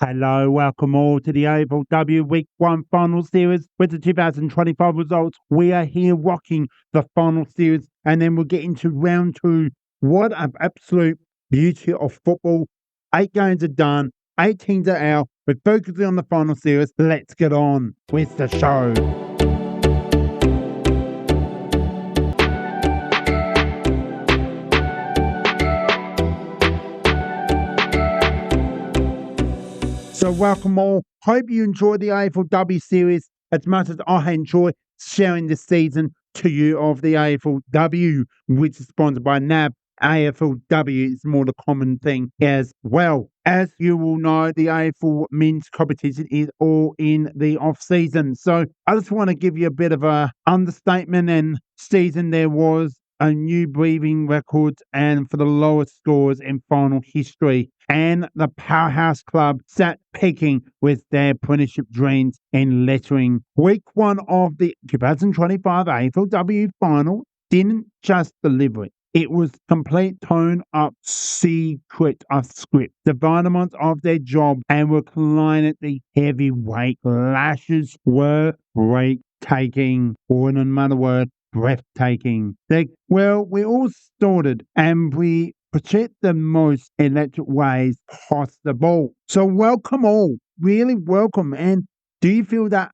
Hello, welcome all to the AFLW Week 1 Final Series with the 2025 results. We are here rocking the Final Series and then we'll get into round 2. What an absolute beauty of football. 8 games are done, 8 teams are out. We're focusing on the Final Series. Let's get on with the show. So welcome all. Hope you enjoy the AFLW series as much as I enjoy sharing this season to you of the AFLW, which is sponsored by NAB. AFLW is more the common thing as well. As you will know, the AFL men's competition is all in the off season. So I just want to give you a bit of a understatement and season there was a new breathing record and for the lowest scores in final history. And the powerhouse club sat peaking with their apprenticeship dreams in lettering. Week 1 of the 2025 AFLW final didn't just deliver it. It was complete tone up secret of script. The vitamins of their job and reclining at the heavyweight lashes were breathtaking, or in another word, breathtaking. We all started and we project the most electric ways possible. So welcome all, really welcome. And do you feel that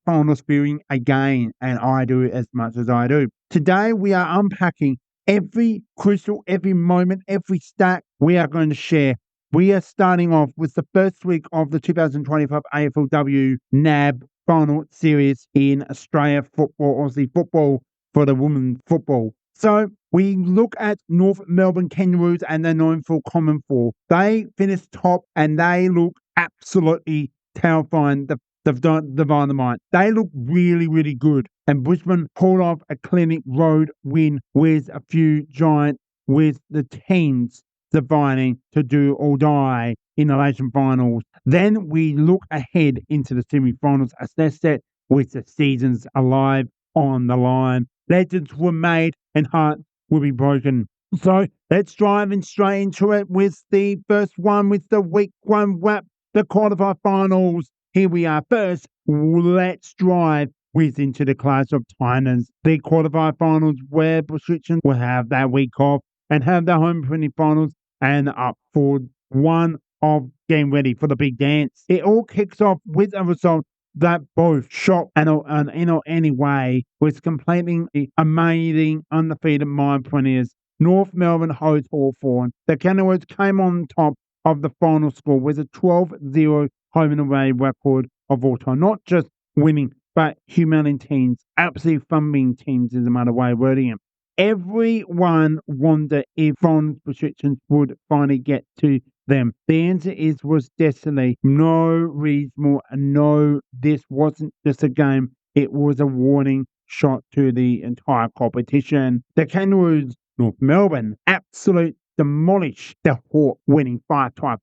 final feeling again? And I do as much as I do. Today we are unpacking every crucial, every moment, every stat we are going to share. We are starting off with the first week of the 2025 AFLW NAB final series in Australia football, Aussie football for the women's football. So we look at North Melbourne Kangaroos and they're known for Common 4. They finished top and they look absolutely terrifying. The dynamite. They look really, really good. And Brisbane pulled off a clinic road win with a few giants, with the teams dividing to do or die in the Asian finals. Then we look ahead into the semi-finals as they're set with the seasons alive on the line. Legends were made and hearts will be broken. So let's dive in straight into it with the first one with the week 1 wrap, the quarterfinal finals. Here we are. First, let's drive into the clash of titans. The quarterfinal finals where restrictions will have that week off and have their home friendly finals and up for one of getting ready for the big dance. It all kicks off with a result that both shocked and in any way was completing the amazing undefeated mind players. North Melbourne host Hawthorn. The Kangaroos came on top of the final score with a 12-0 home and away record of all time. Not just winning, but humiliating teams, absolutely thumping teams is another way of wording it. Everyone wondered if Fon's restrictions would finally get to them. The answer was destiny. No reasonable, no, this wasn't just a game. It was a warning shot to the entire competition. The Kangaroos, North Melbourne, absolute demolish the Hawk, winning 5-5,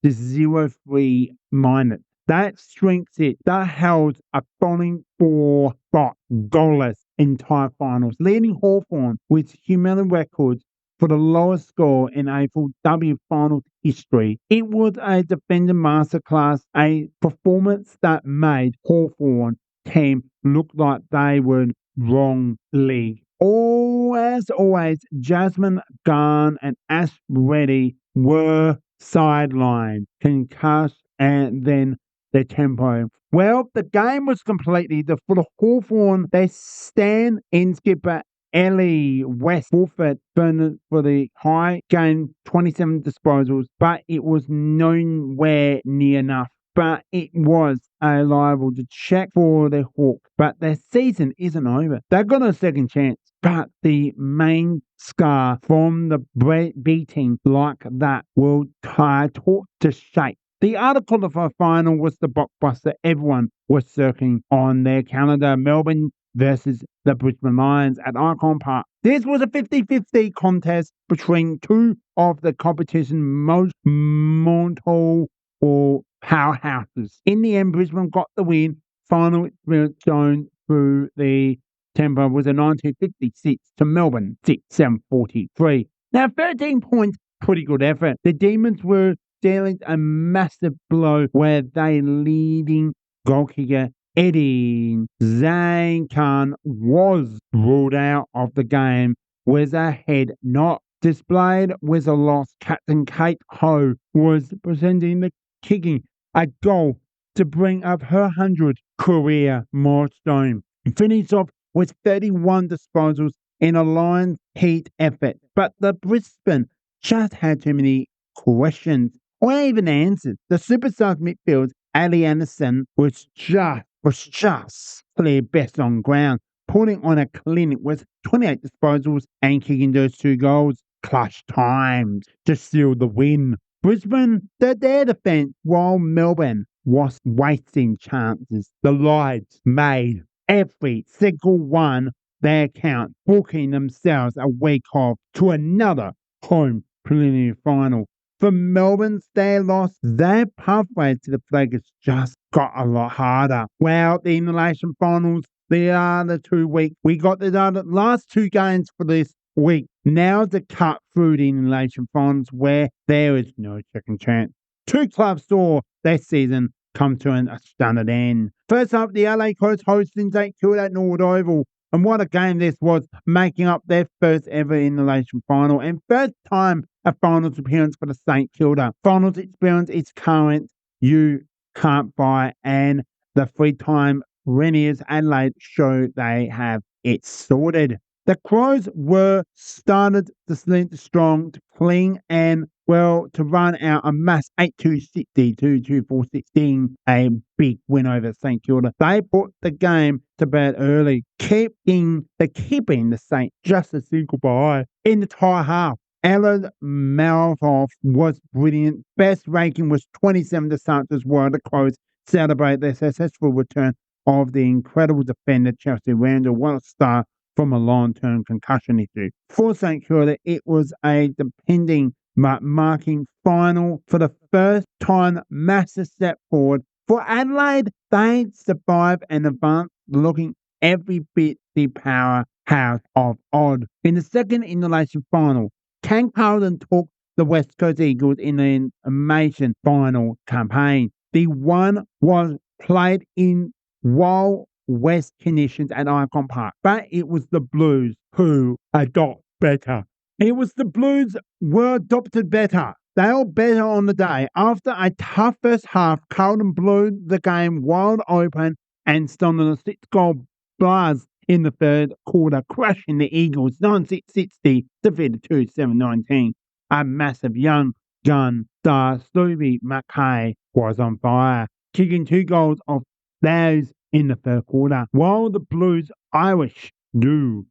42-0-3 minus. That strengthens it. That held a falling 4 spot goalless entire finals, leading Hawthorn with humiliating records for the lowest score in AFLW finals history. It was a defender masterclass, a performance that made Hawthorn team look like they were wrong league. As always, Jasmine Garn and Ash Reddy were sidelined, concussed, and then their tempo. Well, the game was completely for the Hawthorn. They stand in skipper Ellie West forfeit for the high, gained 27 disposals, but it was nowhere near enough. But it was liable to check for the Hawks. But their season isn't over. They've got a second chance. But the main scar from the beating like that will taught to shape. The other qualifier final was the blockbuster everyone was circling on their calendar, Melbourne versus the Brisbane Lions at Icon Park. This was a 50-50 contest between two of the competition's most mortal or powerhouses. In the end, Brisbane got the win. Final experience shown through the tempo was a 1956 to Melbourne 6-7-43. Now, 13 points, pretty good effort. The Demons were dealing a massive blow where they leading goal kicker Eddie Zane Khan was ruled out of the game with a head knock. Displayed with a loss, Captain Kate Ho was presenting the kicking a goal to bring up her 100th career milestone. Finished off with 31 disposals in a Lions heat effort, but the Brisbane just had too many questions or even answers. The superstar midfield Ali Anderson was just clear best on ground, putting on a clinic with 28 disposals and kicking those 2 goals clutch times to seal the win. Brisbane did their defence while Melbourne was wasting chances. The Lions made every single one their count, booking themselves a week off to another home preliminary final. For Melbourne's their loss, their pathway to the flag has just got a lot harder. Well, the elimination finals, the other 2 weeks, we got the last 2 games for this week. Now to cut through the elimination finals where there is no second chance. 2 clubs saw their season come to a stunning end. First up, the Adelaide Crows hosting St Kilda at Norwood Oval. And what a game this was, making up their first ever elimination final and first time a finals appearance for the St Kilda. Finals experience is current, you can't buy, and the 3-time winners Adelaide show they have it sorted. The Crows were started to slint strong, to cling and, well, to run out a mass 8-2-60 to 2-4-16, a big win over St Kilda. They put the game to bed early, keeping the Saints just a single bye. In the entire half, Ellen Malhoff was brilliant. Best ranking was 27 to start as well. The Crows celebrate their successful return of the incredible defender Chelsea Randall. What a star from a long-term concussion issue. For St Kilda, it was a depending marking final for the first time, massive step forward. For Adelaide, they survived and advanced, looking every bit the powerhouse of odd. In the second elimination final, Carlton took the West Coast Eagles in the elimination final campaign. The one was played in wild west conditions at Icon Park, but it was the Blues who adopt better. It was the Blues were adopted better. They were better on the day. After a tough first half, Carlton blew the game wide open and stung a 6-goal blast in the third quarter, crushing the Eagles 9-6-60, defeated 2-7-19. A massive young gun star, Stevie McKay, was on fire, kicking 2 goals of theirs in the third quarter, while the Blues Irish do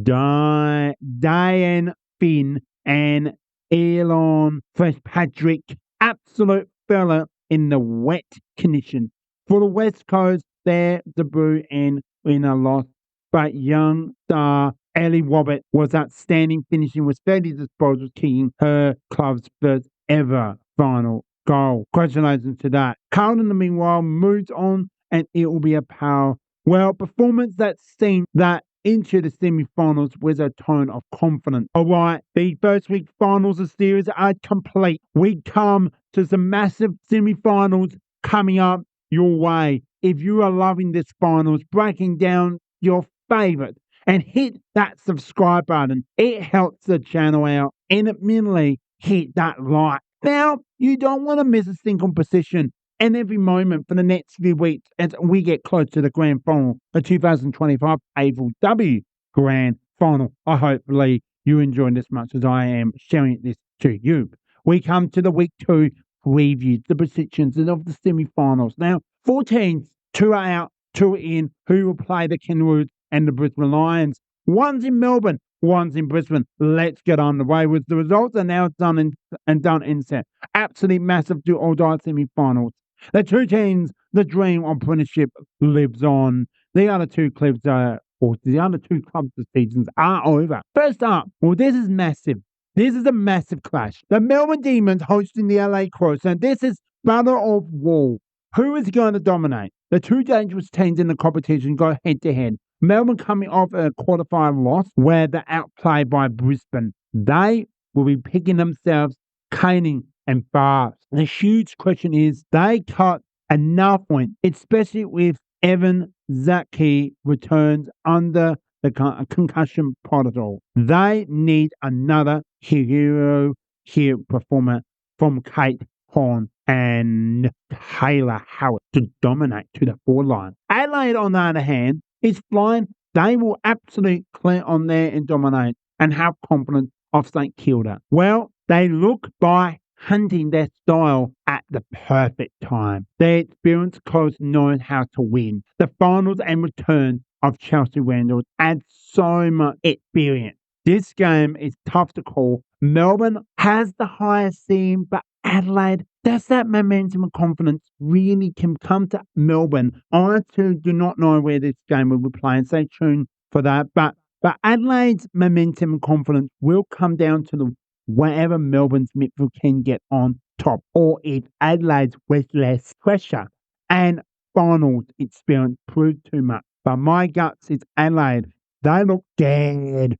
Diane Finn and Elon Fitzpatrick absolute fella in the wet conditions. For the West Coast, their debut in a loss, but young star Ellie Wobbett was outstanding, finishing with 30 disposals, kicking her club's first ever final goal. Congratulations to that. Carlton, meanwhile, moves on, and it will be a performance that's seen that into the semi-finals with a tone of confidence. All right, the first week finals of series are complete. We come to some massive semi-finals coming up your way. If you are loving this finals, breaking down your favorites, and hit that subscribe button. It helps the channel out, and admittedly, hit that like. Now, you don't want to miss a single position and every moment for the next few weeks as we get close to the grand final, the 2025 AFLW grand final. I hopefully you enjoyed this much as I am sharing this to you. We come to the week 2 previews, the predictions of the semi-finals. Now, 4 teams, 2 are out, 2 are in, who will play the Kangaroos and the Brisbane Lions. One's in Melbourne, one's in Brisbane. Let's get on the way with the results are now done and set. Absolutely massive do or die semi-finals. The 2 teams, the dream of apprenticeship lives on. The other 2 clubs this seasons are over. First up, well, this is massive. This is a massive clash. The Melbourne Demons hosting the LA Crows. And this is battle of war. Who is going to dominate? The 2 dangerous teams in the competition go head to head. Melbourne coming off a quarterfinal loss where they're outplayed by Brisbane. They will be picking themselves, caning and fast. The huge question is they cut enough points, especially with Evan Zaki returns under the concussion protocol. They need another hero here performer from Kate Horn and Taylor Howard to dominate to the forline. Adelaide, on the other hand, is flying. They will absolutely clear on there and dominate and have confidence of St Kilda. Well, they look by hunting their style at the perfect time. Their experienced coach knows how to win. The finals and return of Chelsea Randall add so much experience. This game is tough to call. Melbourne has the highest seam, but Adelaide, does that momentum and confidence really can come to Melbourne? I too do not know where this game will be playing. Stay tuned for that. But Adelaide's momentum and confidence will come down to the wherever Melbourne's midfield can get on top, or if Adelaide's with less pressure and finals experience proved too much. But my guts is Adelaide. They look scared,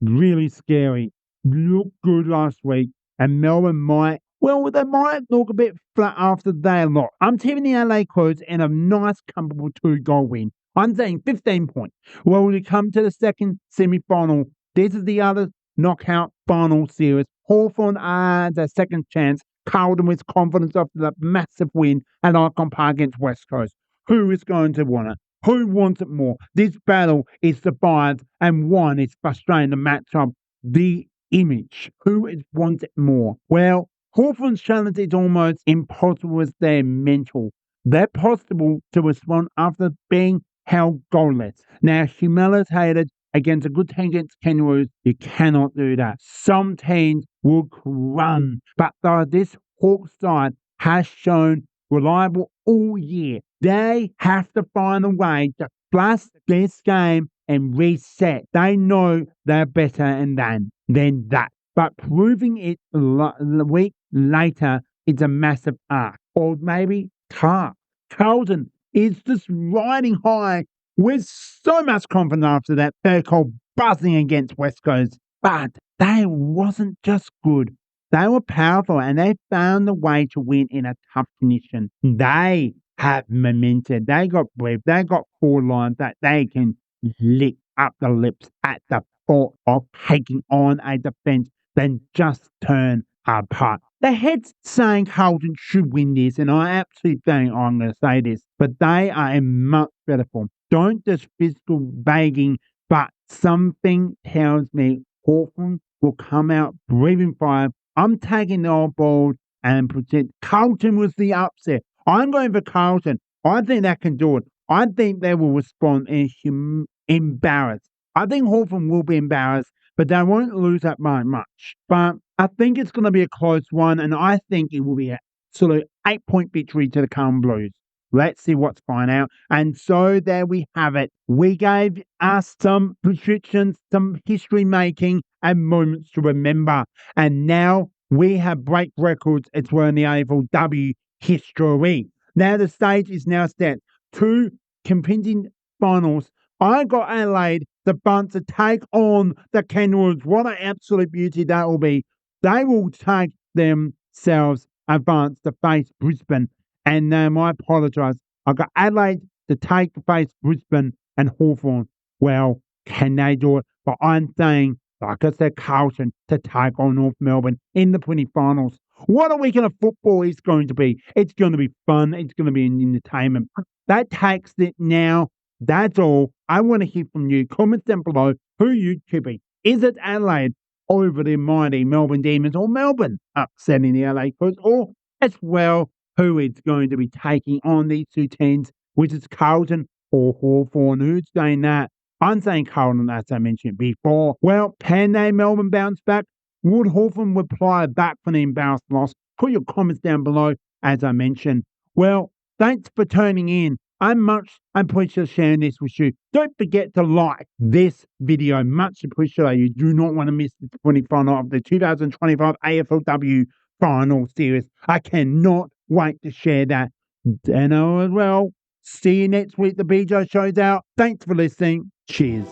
really scary. Looked good last week, and Melbourne might, well, they might look a bit flat after they lost. I'm tipping the Adelaide Crows in a nice, comfortable 2-goal win. I'm saying 15 points. Well, when we come to the second semi-final, this is the other knockout final series. Hawthorn adds a second chance. Carlton with confidence after that massive win at Icon Park against West Coast. Who is going to win it? Who wants it more? This battle is divided, and one is frustrating to match up the image. Who wants it more? Well, Hawthorn's challenge is almost impossible as their mental. They're possible to respond after being held goalless. Now, humiliated against a good team against Kangaroos, you cannot do that. Some teams will run, but this Hawk side has shown reliable all year. They have to find a way to flush this game and reset. They know they're better than that. But proving it a week later is a massive ask. Or maybe Carlton is just riding high with so much confidence after that third goal buzzing against West Coast. But they wasn't just good. They were powerful and they found a way to win in a tough condition. They have momentum. They got brave. They got four lines that they can lick up the lips at the thought of taking on a defense, then just turn apart. The head's saying Carlton should win this, and I absolutely think I'm going to say this, but they are in much better form. Don't just physical begging, but something tells me Hawthorn will come out breathing fire. I'm taking the old board and pretend Carlton was the upset. I'm going for Carlton. I think they can do it. I think they will respond embarrassed. I think Hawthorn will be embarrassed, but they won't lose that by much. But I think it's going to be a close one, and I think it will be an absolute 8-point victory to the Carlton Blues. Let's see what's fine out. And so there we have it. We gave us some predictions, some history making, and moments to remember. And now we have break records as well in the AFLW history. Now the stage is now set. 2 competing finals. I got Adelaide, the Bunts, to take on the Kangaroos. What an absolute beauty that will be. They will take themselves advance to face Brisbane. And I apologise. I got Adelaide to take to face Brisbane and Hawthorn. Well, can they do it? But I'm saying, like I said, Carlton to take on North Melbourne in the 20 finals. What a weekend of football is going to be. It's going to be fun. It's going to be an entertainment. That takes it now. That's all. I want to hear from you. Comment down below who you tipping. Is it Adelaide over the mighty Melbourne Demons, or Melbourne upsetting the LA Crows, or as well who is going to be taking on these 2 teams, which is Carlton or Hawthorn? Who's saying that? I'm saying Carlton, as I mentioned before. Well, can they Melbourne bounce back? Would Hawthorn reply back from the embarrassed loss? Put your comments down below, as I mentioned. Well, thanks for tuning in. I'm appreciative sharing this with you. Don't forget to like this video. Much appreciated. You do not want to miss the 20th final of the 2025 AFLW final series. I cannot wait to share that. And as well, see you next week. The BJ show's out. Thanks for listening. Cheers.